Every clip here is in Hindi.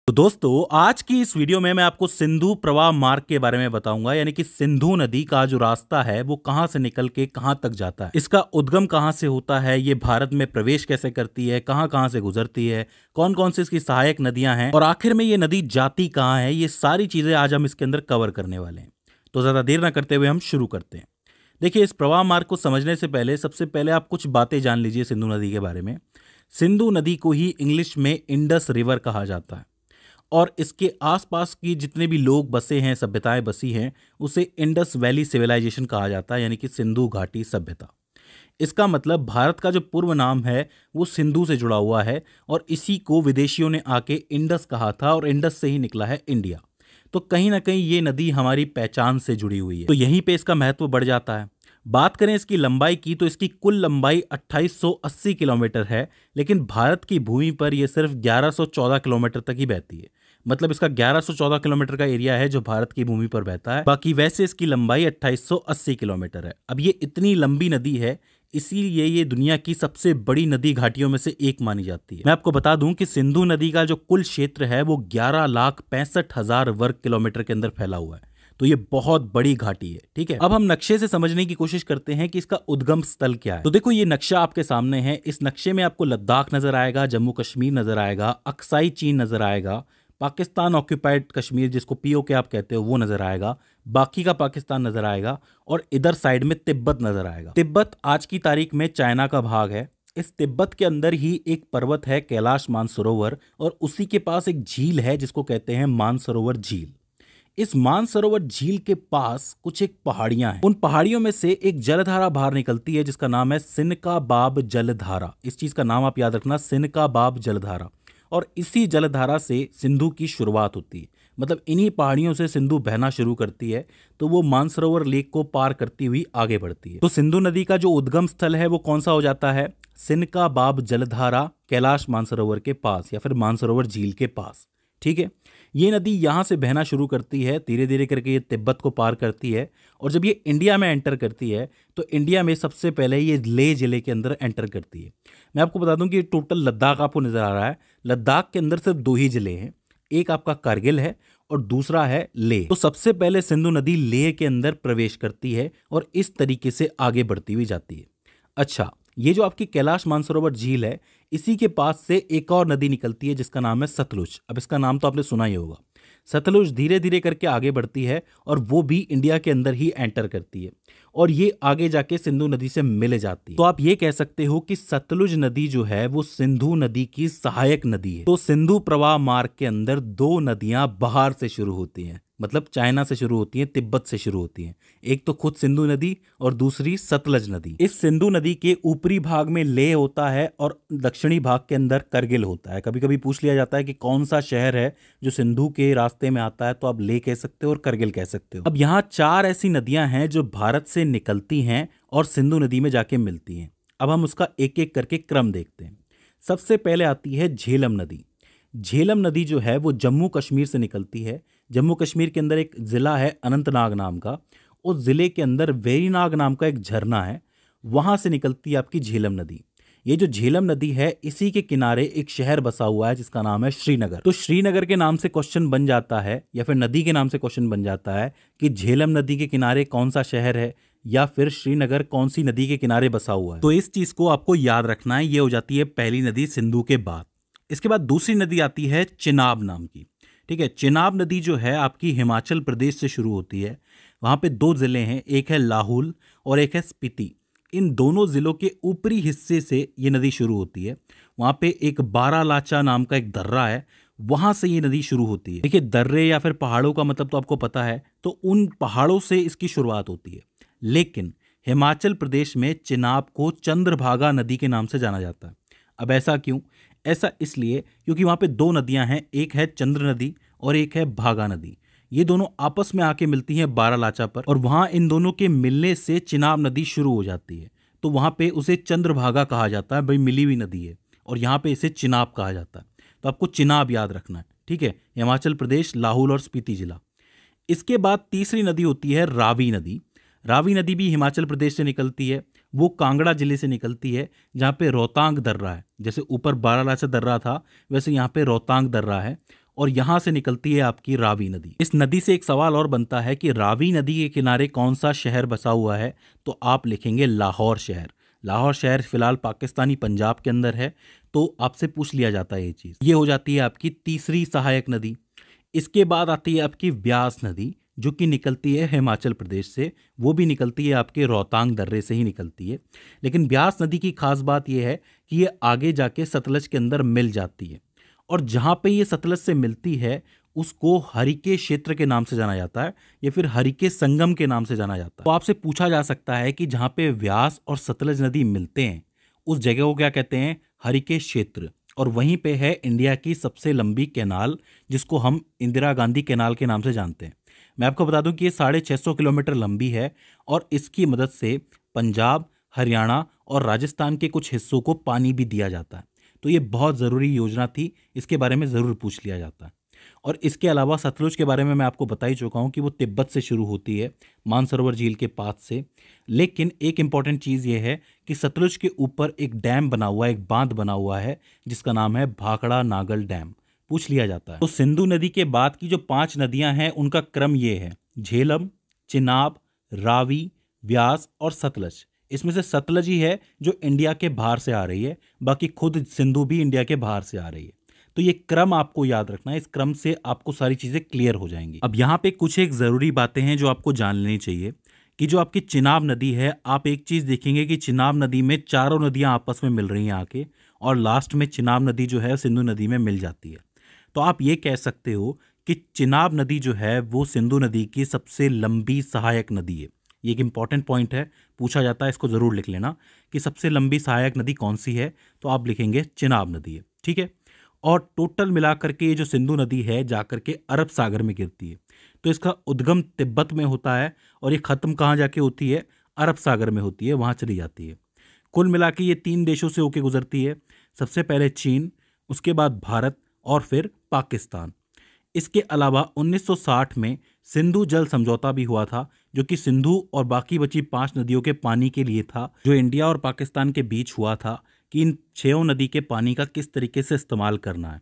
तो दोस्तों आज की इस वीडियो में मैं आपको सिंधु प्रवाह मार्ग के बारे में बताऊंगा, यानी कि सिंधु नदी का जो रास्ता है वो कहां से निकल के कहां तक जाता है, इसका उद्गम कहां से होता है, ये भारत में प्रवेश कैसे करती है, कहां कहां से गुजरती है, कौन कौन सी इसकी सहायक नदियां हैं और आखिर में ये नदी जाती कहां है। ये सारी चीजें आज हम इसके अंदर कवर करने वाले हैं। तो ज्यादा देर ना करते हुए हम शुरू करते हैं। देखिए, इस प्रवाह मार्ग को समझने से पहले सबसे पहले आप कुछ बातें जान लीजिए सिंधु नदी के बारे में। सिंधु नदी को ही इंग्लिश में इंडस रिवर कहा जाता है और इसके आसपास की जितने भी लोग बसे हैं, सभ्यताएं बसी हैं, उसे इंडस वैली सिविलाइजेशन कहा जाता है, यानी कि सिंधु घाटी सभ्यता। इसका मतलब भारत का जो पूर्व नाम है वो सिंधु से जुड़ा हुआ है और इसी को विदेशियों ने आके इंडस कहा था और इंडस से ही निकला है इंडिया। तो कहीं ना कहीं ये नदी हमारी पहचान से जुड़ी हुई है, तो यहीं पे इसका महत्व बढ़ जाता है। बात करें इसकी लंबाई की तो इसकी कुल लंबाई 2880 किलोमीटर है, लेकिन भारत की भूमि पर यह सिर्फ 1114 किलोमीटर तक ही बहती है। मतलब इसका 1114 किलोमीटर का एरिया है जो भारत की भूमि पर बहता है, बाकी वैसे इसकी लंबाई 2880 किलोमीटर है। अब ये इतनी लंबी नदी है, इसीलिए ये दुनिया की सबसे बड़ी नदी घाटियों में से एक मानी जाती है। मैं आपको बता दूं कि सिंधु नदी का जो कुल क्षेत्र है वो 11,65,000 वर्ग किलोमीटर के अंदर फैला हुआ है। तो ये बहुत बड़ी घाटी है। ठीक है, अब हम नक्शे से समझने की कोशिश करते हैं कि इसका उद्गम स्थल क्या है। तो देखो, ये नक्शा आपके सामने है। इस नक्शे में आपको लद्दाख नजर आएगा, जम्मू कश्मीर नजर आएगा, अक्साई चीन नजर आएगा, पाकिस्तान ऑक्यूपाइड कश्मीर जिसको पीओके आप कहते हो वो नजर आएगा, बाकी का पाकिस्तान नजर आएगा और इधर साइड में तिब्बत नजर आएगा। तिब्बत आज की तारीख में चाइना का भाग है। इस तिब्बत के अंदर ही एक पर्वत है कैलाश मानसरोवर और उसी के पास एक झील है जिसको कहते हैं मानसरोवर झील। इस मानसरोवर झील के पास कुछ एक पहाड़ियां हैं। उन पहाड़ियों में से एक जलधारा बाहर निकलती है जिसका नाम है सिनका बाब जलधारा। इस चीज का नाम आप याद रखना, सिनका बाब जलधारा। और इसी जलधारा से सिंधु की शुरुआत होती है। मतलब इन्हीं पहाड़ियों से सिंधु बहना शुरू करती है, तो वो मानसरोवर लेक को पार करती हुई आगे बढ़ती है। तो सिंधु नदी का जो उद्गम स्थल है वो कौन सा हो जाता है? सिनका बाब जलधारा कैलाश मानसरोवर के पास या फिर मानसरोवर झील के पास। ठीक है, ये नदी यहां से बहना शुरू करती है, धीरे धीरे करके ये तिब्बत को पार करती है और जब ये इंडिया में एंटर करती है तो इंडिया में सबसे पहले ये लेह जिले के अंदर एंटर करती है। मैं आपको बता दूं कि टोटल लद्दाख आपको नजर आ रहा है। लद्दाख के अंदर सिर्फ 2 ही जिले हैं, एक आपका कारगिल है और दूसरा है लेह। तो सबसे पहले सिंधु नदी लेह के अंदर प्रवेश करती है और इस तरीके से आगे बढ़ती हुई जाती है। अच्छा, ये जो आपकी कैलाश मानसरोवर झील है, इसी के पास से एक और नदी निकलती है जिसका नाम है सतलुज। अब इसका नाम तो आपने सुना ही होगा। सतलुज धीरे धीरे करके आगे बढ़ती है और वो भी इंडिया के अंदर ही एंटर करती है और ये आगे जाके सिंधु नदी से मिल जाती है। तो आप ये कह सकते हो कि सतलुज नदी जो है वो सिंधु नदी की सहायक नदी है। तो सिंधु प्रवाह मार्ग के अंदर 2 नदियां बाहर से शुरू होती हैं, मतलब चाइना से शुरू होती हैं, तिब्बत से शुरू होती हैं। एक तो खुद सिंधु नदी और दूसरी सतलज नदी। इस सिंधु नदी के ऊपरी भाग में लेह होता है और दक्षिणी भाग के अंदर करगिल होता है। कभी कभी पूछ लिया जाता है कि कौन सा शहर है जो सिंधु के रास्ते में आता है, तो आप लेह कह सकते हो और करगिल कह सकते हो। अब यहाँ 4 ऐसी नदियां हैं जो भारत से निकलती हैं और सिंधु नदी में जाके मिलती हैं। अब हम उसका एक एक करके क्रम देखते हैं। सबसे पहले आती है झेलम नदी। झेलम नदी जो है वो जम्मू कश्मीर से निकलती है। जम्मू कश्मीर के अंदर एक जिला है अनंतनाग नाम का, उस जिले के अंदर वेरीनाग नाम का एक झरना है, वहां से निकलती है आपकी झेलम नदी। ये जो झेलम नदी है, इसी के किनारे एक शहर बसा हुआ है जिसका नाम है श्रीनगर। तो श्रीनगर के नाम से क्वेश्चन बन जाता है या फिर नदी के नाम से क्वेश्चन बन जाता है कि झेलम नदी के किनारे कौन सा शहर है या फिर श्रीनगर कौन सी नदी के किनारे बसा हुआ है। तो इस चीज को आपको याद रखना है। ये हो जाती है पहली नदी सिंधु के बाद। इसके बाद दूसरी नदी आती है चिनाब नाम की। ठीक है, चिनाब नदी जो है आपकी हिमाचल प्रदेश से शुरू होती है। वहाँ पे 2 जिले हैं, एक है लाहौल और एक है स्पीति। इन दोनों जिलों के ऊपरी हिस्से से ये नदी शुरू होती है। वहाँ पे एक बारालाचा नाम का एक दर्रा है, वहाँ से ये नदी शुरू होती है। देखिए, दर्रे या फिर पहाड़ों का मतलब तो आपको पता है, तो उन पहाड़ों से इसकी शुरुआत होती है। लेकिन हिमाचल प्रदेश में चिनाब को चंद्रभागा नदी के नाम से जाना जाता है। अब ऐसा क्यों? ऐसा इसलिए क्योंकि वहां पे 2 नदियां हैं, एक है चंद्र नदी और एक है भागा नदी। ये दोनों आपस में आके मिलती हैं बारालाचा पर और वहां इन दोनों के मिलने से चिनाब नदी शुरू हो जाती है। तो वहां पे उसे चंद्रभागा कहा जाता है, भाई मिली हुई नदी है, और यहाँ पे इसे चिनाब कहा जाता है। तो आपको चिनाब याद रखना है। ठीक है, हिमाचल प्रदेश, लाहौल और स्पीति जिला। इसके बाद तीसरी नदी होती है रावी नदी। रावी नदी भी हिमाचल प्रदेश से निकलती है। वो कांगड़ा जिले से निकलती है, जहाँ पे रोहतांग दर्रा है। जैसे ऊपर बारालाचा दर्रा था, वैसे यहाँ पे रोहतांग दर्रा है और यहां से निकलती है आपकी रावी नदी। इस नदी से एक सवाल और बनता है कि रावी नदी के किनारे कौन सा शहर बसा हुआ है, तो आप लिखेंगे लाहौर शहर। लाहौर शहर फिलहाल पाकिस्तानी पंजाब के अंदर है, तो आपसे पूछ लिया जाता है ये चीज। ये हो जाती है आपकी तीसरी सहायक नदी। इसके बाद आती है आपकी व्यास नदी, जो कि निकलती है हिमाचल प्रदेश से। वो भी निकलती है आपके रोहतांग दर्रे से ही निकलती है। लेकिन व्यास नदी की खास बात यह है कि ये आगे जाके सतलज के अंदर मिल जाती है, और जहां पे ये सतलज से मिलती है उसको हरिके क्षेत्र के नाम से जाना जाता है, या फिर हरिके संगम के नाम से जाना जाता है। तो आपसे पूछा जा सकता है कि जहां पे व्यास और सतलज नदी मिलते हैं उस जगह को क्या कहते हैं? हरिके क्षेत्र। और वहीं पे है इंडिया की सबसे लंबी कैनाल, जिसको हम इंदिरा गांधी कैनाल के नाम से जानते हैं। मैं आपको बता दूं कि ये 650 किलोमीटर लंबी है, और इसकी मदद से पंजाब, हरियाणा और राजस्थान के कुछ हिस्सों को पानी भी दिया जाता है। तो ये बहुत ज़रूरी योजना थी, इसके बारे में ज़रूर पूछ लिया जाता है। और इसके अलावा सतलुज के बारे में मैं आपको बता ही चुका हूँ कि वो तिब्बत से शुरू होती है, मानसरोवर झील के पास से। लेकिन एक इम्पॉर्टेंट चीज़ ये है कि सतलुज के ऊपर एक डैम बना हुआ है, एक बांध बना हुआ है, जिसका नाम है भाखड़ा नागल डैम। पूछ लिया जाता है। तो सिंधु नदी के बाद की जो 5 नदियां हैं उनका क्रम ये है: झेलम, चिनाब, रावी, व्यास और सतलज। इसमें से सतलज ही है जो इंडिया के बाहर से आ रही है, बाकी खुद सिंधु भी इंडिया के बाहर से आ रही है। तो ये क्रम आपको याद रखना है, इस क्रम से आपको सारी चीजें क्लियर हो जाएंगी। अब यहाँ पे कुछ एक जरूरी बातें हैं जो आपको जान लेनी चाहिए कि जो आपकी चिनाब नदी है, आप एक चीज देखेंगे कि चिनाब नदी में चारों नदियां आपस में मिल रही हैं आके, और लास्ट में चिनाब नदी जो है सिंधु नदी में मिल जाती है। तो आप ये कह सकते हो कि चिनाब नदी जो है वो सिंधु नदी की सबसे लंबी सहायक नदी है। ये एक इंपॉर्टेंट पॉइंट है, पूछा जाता है, इसको जरूर लिख लेना कि सबसे लंबी सहायक नदी कौन सी है, तो आप लिखेंगे चिनाब नदी है। ठीक है। और टोटल मिलाकर के ये जो सिंधु नदी है जाकर के अरब सागर में गिरती है। तो इसका उद्गम तिब्बत में होता है, और ये खत्म कहाँ जाके होती है? अरब सागर में होती है, वहां चली जाती है। कुल मिला के ये 3 देशों से होकर गुजरती है। सबसे पहले चीन, उसके बाद भारत, और फिर पाकिस्तान। इसके अलावा 1960 में सिंधु जल समझौता भी हुआ था, जो कि सिंधु और बाकी बची 5 नदियों के पानी के लिए था, जो इंडिया और पाकिस्तान के बीच हुआ था कि इन 6 नदी के पानी का किस तरीके से इस्तेमाल करना है।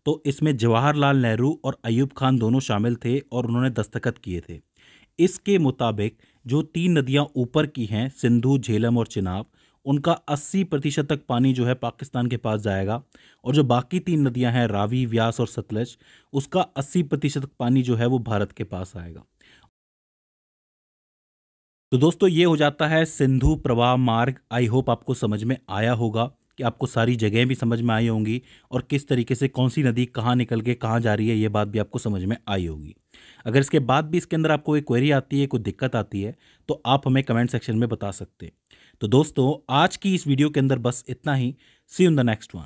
तो इसमें जवाहरलाल नेहरू और अयूब खान दोनों शामिल थे, और उन्होंने दस्तखत किए थे। इसके मुताबिक जो 3 नदियां ऊपर की हैं, सिंधु, झेलम और चिनाब, उनका 80% तक पानी जो है पाकिस्तान के पास जाएगा, और जो बाकी 3 नदियां हैं, रावी, व्यास और सतलज, उसका 80% तक पानी जो है वो भारत के पास आएगा। तो दोस्तों ये हो जाता है सिंधु प्रवाह मार्ग। आई होप आपको समझ में आया होगा, कि आपको सारी जगहें भी समझ में आई होंगी, और किस तरीके से कौन सी नदी कहाँ निकल के कहाँ जा रही है, ये बात भी आपको समझ में आई होगी। अगर इसके बाद भी इसके अंदर आपको कोई क्वेरी आती है, कोई दिक्कत आती है, तो आप हमें कमेंट सेक्शन में बता सकते हैं। तो दोस्तों आज की इस वीडियो के अंदर बस इतना ही। See you in the next one.